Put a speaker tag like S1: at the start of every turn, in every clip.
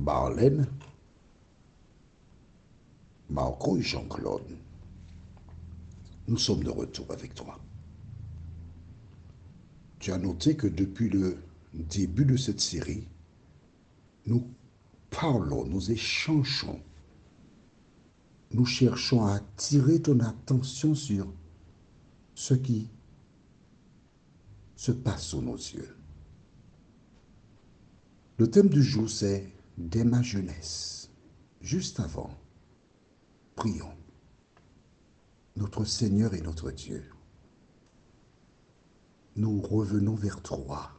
S1: Marlène, Marco et Jean-Claude, nous sommes de retour avec toi. Tu as noté que depuis le début de cette série, nous parlons, nous échangeons, nous cherchons à attirer ton attention sur ce qui se passe sous nos yeux. Le thème du jour, c'est dès ma jeunesse. Juste avant, prions. Notre Seigneur et notre Dieu, nous revenons vers toi,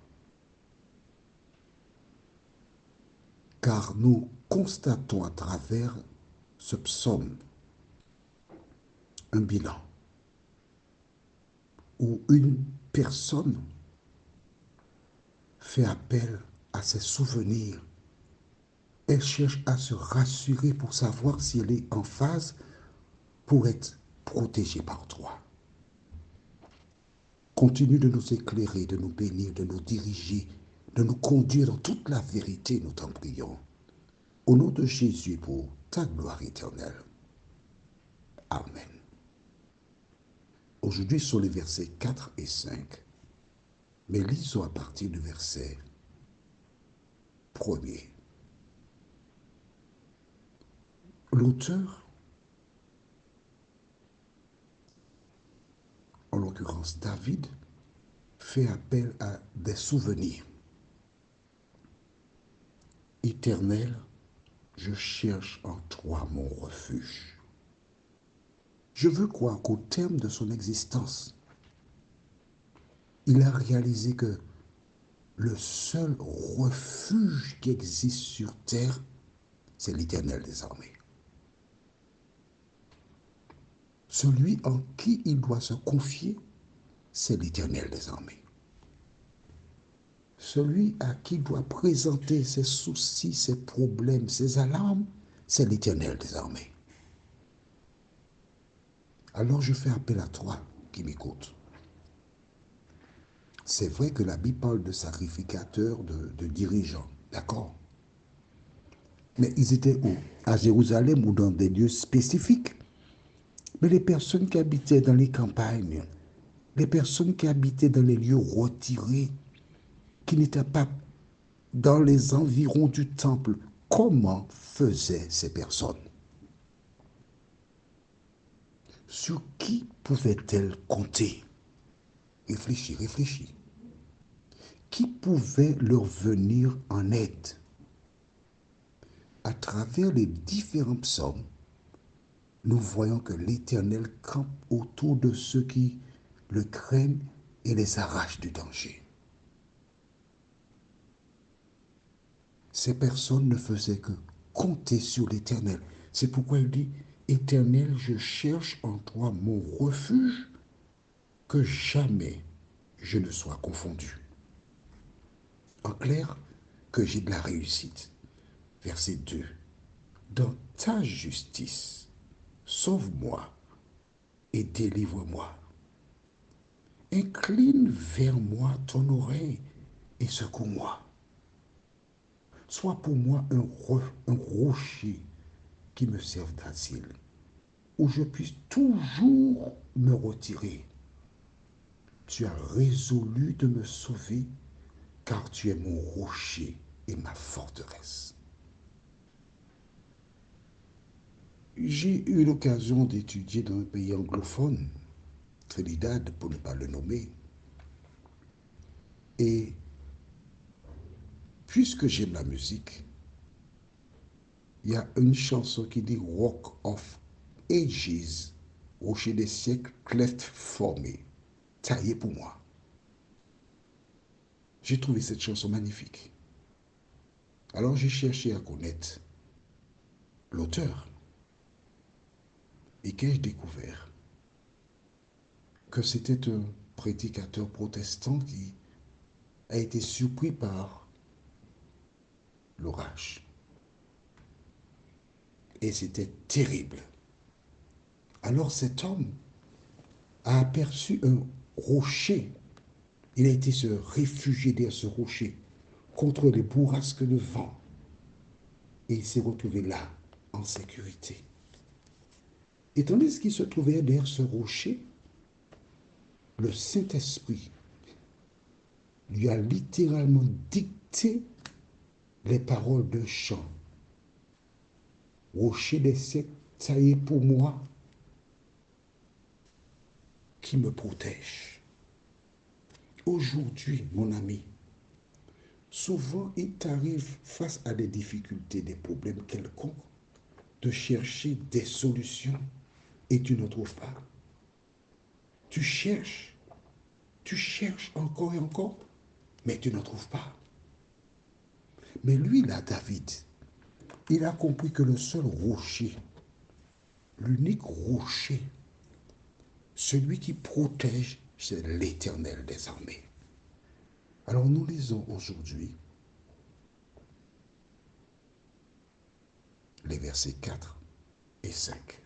S1: car nous constatons à travers ce psaume un bilan où une personne fait appel à ses souvenirs. Elle cherche à se rassurer pour savoir si elle est en phase pour être protégée par toi. Continue de nous éclairer, de nous bénir, de nous diriger, de nous conduire dans toute la vérité, nous t'en prions. Au nom de Jésus, pour ta gloire éternelle. Amen. Aujourd'hui, sur les versets 4 et 5, mais lisons à partir du verset 1er. L'auteur, en l'occurrence David, fait appel à des souvenirs. Éternel, je cherche en toi mon refuge. Je veux croire qu'au terme de son existence, il a réalisé que le seul refuge qui existe sur terre, c'est l'Éternel des armées. Celui en qui il doit se confier, c'est l'Éternel des armées. Celui à qui il doit présenter ses soucis, ses problèmes, ses alarmes, c'est l'Éternel des armées. Alors je fais appel à toi qui m'écoutes. C'est vrai que la Bible parle de sacrificateurs, de dirigeants, d'accord? Mais ils étaient où? À Jérusalem ou dans des lieux spécifiques. Mais les personnes qui habitaient dans les campagnes, les personnes qui habitaient dans les lieux retirés, qui n'étaient pas dans les environs du temple, comment faisaient ces personnes? Sur qui pouvaient-elles compter? Réfléchis, réfléchis. Qui pouvait leur venir en aide? À travers les différents psaumes, nous voyons que l'Éternel campe autour de ceux qui le craignent et les arrache du danger. Ces personnes ne faisaient que compter sur l'Éternel. C'est pourquoi il dit, Éternel, je cherche en toi mon refuge, que jamais je ne sois confondu. En clair, que j'ai de la réussite. Verset 2. Dans ta justice, sauve-moi et délivre-moi. Incline vers moi ton oreille et secours-moi. Sois pour moi un rocher qui me serve d'asile, où je puisse toujours me retirer. Tu as résolu de me sauver, car tu es mon rocher et ma forteresse. J'ai eu l'occasion d'étudier dans un pays anglophone, Trinidad pour ne pas le nommer, et puisque j'aime la musique, il y a une chanson qui dit Rock of Ages, rocher des siècles, cleft formé, taillé pour moi. J'ai trouvé cette chanson magnifique. Alors j'ai cherché à connaître l'auteur. Et qu'ai-je découvert? Que c'était un prédicateur protestant qui a été surpris par l'orage. Et c'était terrible. Alors cet homme a aperçu un rocher. Il a été se réfugier derrière ce rocher contre les bourrasques de vent. Et il s'est retrouvé là, en sécurité. Et tandis qu'il se trouvait derrière ce rocher, le Saint-Esprit lui a littéralement dicté les paroles d'un chant. Rocher des siècles, ça y est pour moi, qui me protège. Aujourd'hui, mon ami, souvent il t'arrive face à des difficultés, des problèmes quelconques, de chercher des solutions et tu ne trouves pas. Tu cherches encore et encore, mais tu ne trouves pas. Mais lui, là, David, il a compris que le seul rocher, l'unique rocher, celui qui protège, c'est l'Éternel des armées. Alors nous lisons aujourd'hui les versets 4 et 5.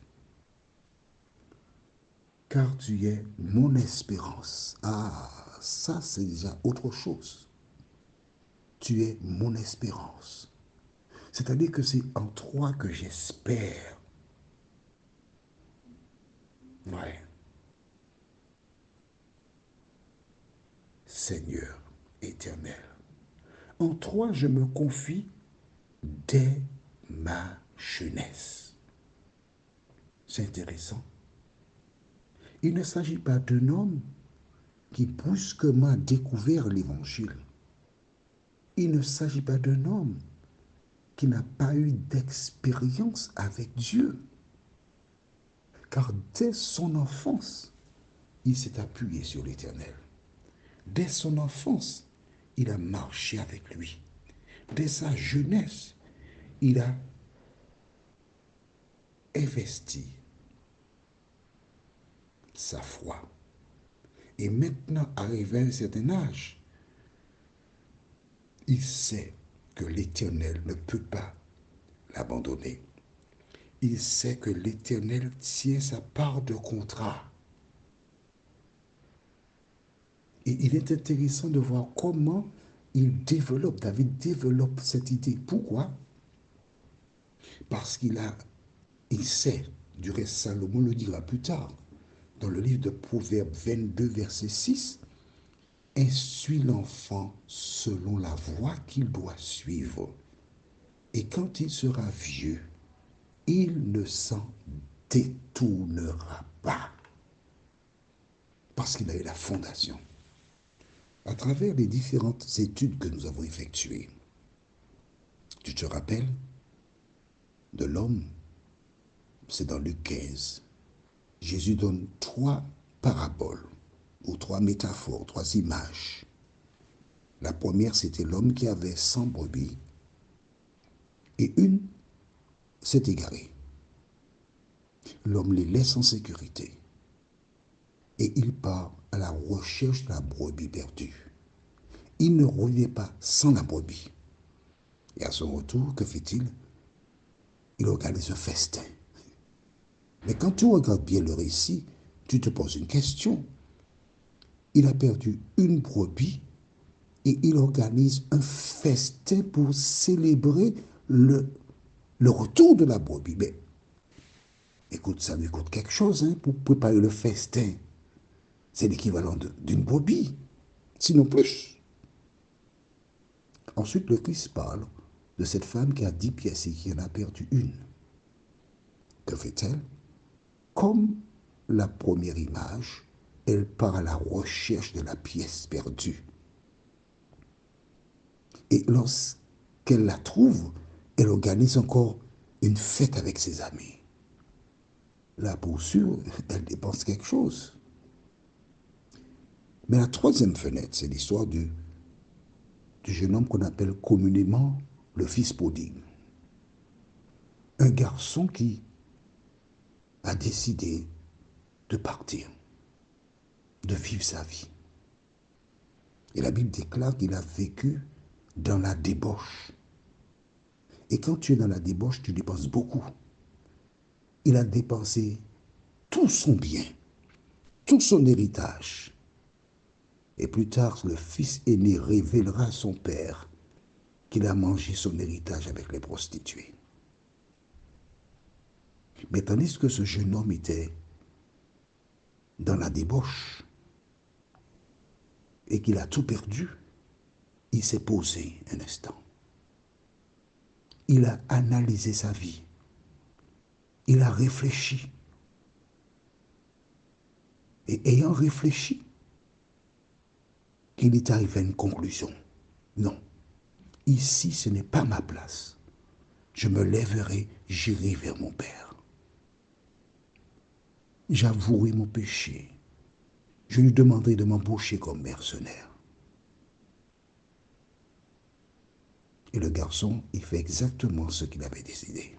S1: Car tu es mon espérance. Ah, ça c'est déjà autre chose. Tu es mon espérance. C'est-à-dire que c'est en toi que j'espère. Ouais. Seigneur éternel. En toi je me confie dès ma jeunesse. C'est intéressant. Il ne s'agit pas d'un homme qui brusquement a découvert l'évangile. Il ne s'agit pas d'un homme qui n'a pas eu d'expérience avec Dieu. Car dès son enfance, il s'est appuyé sur l'Éternel. Dès son enfance, il a marché avec lui. Dès sa jeunesse, il a investi sa foi. Et maintenant, arrivé à un certain âge, il sait que l'Éternel ne peut pas l'abandonner. Il sait que l'Éternel tient sa part de contrat. Et il est intéressant de voir comment David développe cette idée. Pourquoi? Parce il sait, du reste Salomon le dira plus tard, dans le livre de Proverbes 22, verset 6, instruis l'enfant selon la voie qu'il doit suivre. Et quand il sera vieux, il ne s'en détournera pas. Parce qu'il a eu la fondation. À travers les différentes études que nous avons effectuées, tu te rappelles de l'homme, c'est dans Luc 15. Jésus donne 3 paraboles, ou 3 métaphores, 3 images. La première, c'était l'homme qui avait 100 brebis, et une s'est égarée. L'homme les laisse en sécurité, et il part à la recherche de la brebis perdue. Il ne revient pas sans la brebis. Et à son retour, que fait-il? Il organise un festin. Mais quand tu regardes bien le récit, tu te poses une question. Il a perdu une brebis et il organise un festin pour célébrer le retour de la brebis. Mais écoute, ça lui coûte quelque chose pour préparer le festin. C'est l'équivalent d'une brebis, sinon plus. Ensuite, le Christ parle de cette femme qui a 10 pièces et qui en a perdu une. Que fait-elle? Comme la première image, elle part à la recherche de la pièce perdue. Et lorsqu'elle la trouve, elle organise encore une fête avec ses amis. Là, pour sûr, elle dépense quelque chose. Mais la troisième fenêtre, c'est l'histoire du jeune homme qu'on appelle communément le fils prodigue. Un garçon qui a décidé de partir, de vivre sa vie. Et la Bible déclare qu'il a vécu dans la débauche. Et quand tu es dans la débauche, tu dépenses beaucoup. Il a dépensé tout son bien, tout son héritage. Et plus tard, le fils aîné révélera à son père qu'il a mangé son héritage avec les prostituées. Mais tandis que ce jeune homme était dans la débauche et qu'il a tout perdu, il s'est posé un instant. Il a analysé sa vie. Il a réfléchi. Et ayant réfléchi, il est arrivé à une conclusion. Non, ici ce n'est pas ma place. Je me lèverai, j'irai vers mon Père. J'avouerai mon péché. Je lui demanderai de m'embaucher comme mercenaire. Et le garçon, il fait exactement ce qu'il avait décidé.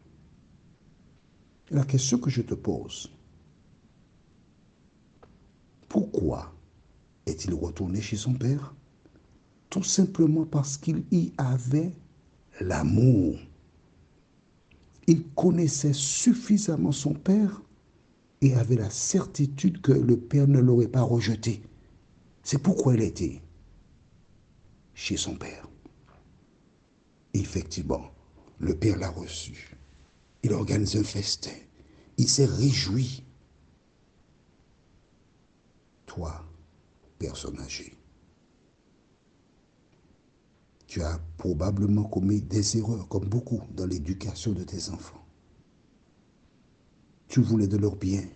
S1: Et la question que je te pose, pourquoi est-il retourné chez son père? Tout simplement parce qu'il y avait l'amour. Il connaissait suffisamment son père et avait la certitude que le père ne l'aurait pas rejeté. C'est pourquoi il était chez son père. Effectivement, le père l'a reçu. Il organise un festin. Il s'est réjoui. Toi, personne âgée, tu as probablement commis des erreurs, comme beaucoup, dans l'éducation de tes enfants. Tu voulais de leur bien.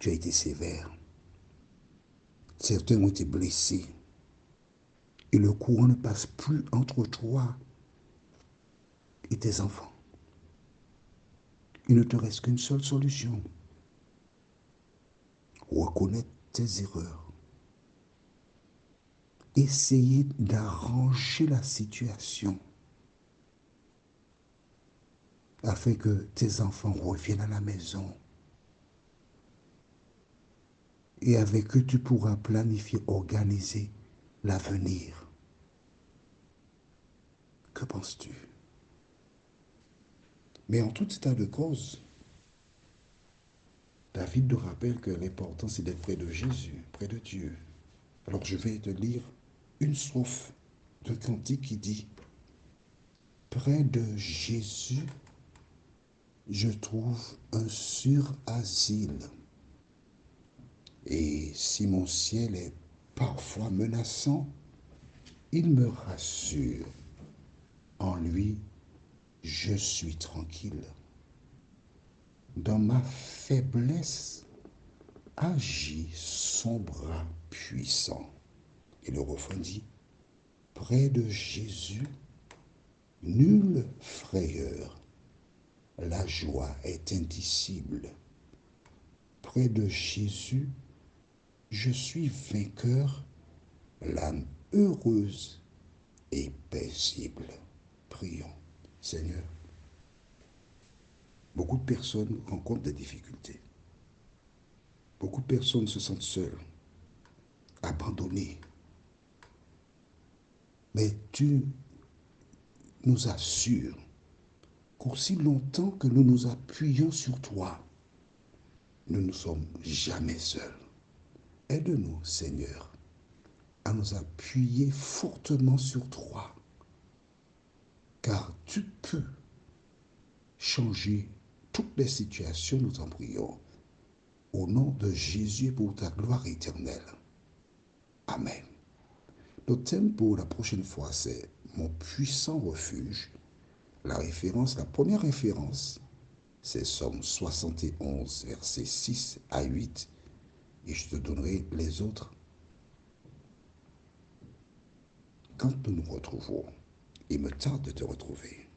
S1: Tu as été sévère. Certains ont été blessés. Et le courant ne passe plus entre toi et tes enfants. Il ne te reste qu'une seule solution. Reconnaître tes erreurs. Essayer d'arranger la situation afin que tes enfants reviennent à la maison. Et avec eux, tu pourras planifier, organiser l'avenir. Que penses-tu? Mais en tout état de cause, David nous rappelle que l'important, c'est d'être près de Jésus, près de Dieu. Alors je vais te lire une strophe d'un cantique qui dit « Près de Jésus, je trouve un sûr asile. Et si mon ciel est parfois menaçant, il me rassure. En lui, je suis tranquille. Dans ma faiblesse, agit son bras puissant. » Et le refrain dit, près de Jésus, nulle frayeur, la joie est indicible. Près de Jésus, je suis vainqueur, l'âme heureuse et paisible. Prions. Seigneur, beaucoup de personnes rencontrent des difficultés. Beaucoup de personnes se sentent seules, abandonnées. Mais tu nous assures qu'aussi longtemps que nous nous appuyons sur toi, nous ne sommes jamais seuls. Aide-nous, Seigneur, à nous appuyer fortement sur toi, car tu peux changer toutes les situations, nous en prions. Au nom de Jésus, pour ta gloire éternelle. Amen. Notre thème pour la prochaine fois, c'est mon puissant refuge. La première référence, c'est Somme 71, versets 6 à 8. Et je te donnerai les autres quand nous nous retrouvons. Il me tarde de te retrouver.